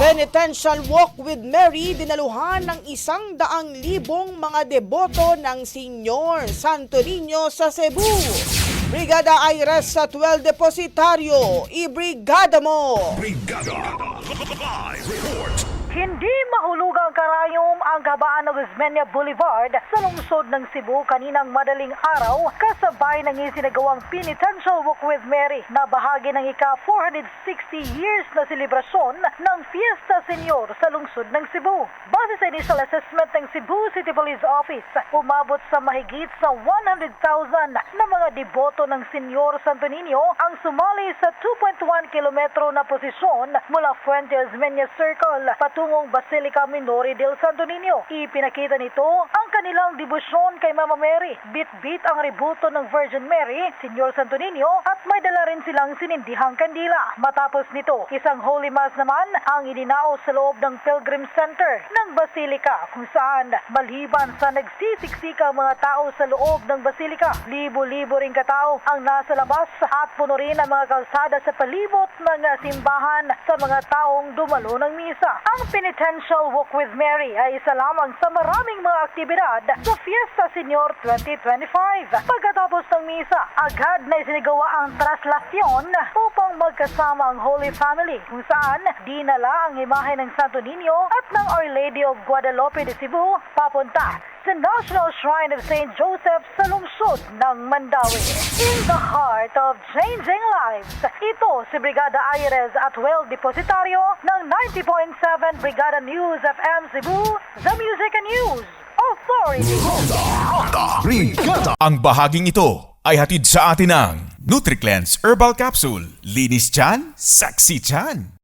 Penitential Walk with Mary dinaluhan ng 100,000 mga deboto ng Senyor Santo Niño sa Cebu. Brigada Aires sa 12 Depositaryo, ibrigada mo! Brigada Live Report. Hindi mahulugang karayom ang kabaan ng Guzmania Boulevard sa lungsod ng Cebu kaninang madaling araw kasabay ng isinagawang Penitential Walk with Mary na bahagi ng ika-460 years na selebrasyon ng Fiesta Senior sa lungsod ng Cebu. Base sa initial assessment ng Cebu City Police Office, umabot sa mahigit sa 100,000 na mga deboto ng Senyor Santo Niño ang sumali sa 2.1 kilometro na prosesyon mula Fuente Osmeña Circle patungong Basilica Minori del Santo Niño. Ipinakita nito ang kanilang debosyon kay Mama Mary. Bit-bit ang ributo ng Virgin Mary, Senyor Santo Niño at may dala rin silang sinindihang kandila. Matapos nito, isang Holy Mass naman ang idinaos sa loob ng Pilgrim Center ng Basilica kung saan maliban sa nagsisiksika mga tao sa loob ng Basilica, libo-libo ring katao ang nasa labas at puno rin ang mga kalsada sa palibot ng simbahan sa mga taong dumalo ng misa. Ang Penitential Walk with Mary ay isa lamang sa maraming mga aktibidad sa Fiesta Senior 2025. Pagkatapos ng misa, agad na isinagawa ang traslasyon upang magkasama ang Holy Family kung saan dinala ang imahe ng Santo Niño at ng Our Lady of Guadalupe de Cebu papunta sa National Shrine of St. Joseph sa lungsod ng Mandaue. In the heart of changing lives, ito si Brigada Aires at Well Depositaryo ng 90.7 Brigada News FM Cebu, The Music and News Authority. Brigada. Ang bahaging ito ay hatid sa atin ng NutriCleanse Herbal Capsule. Linis tiyan, sexy tiyan.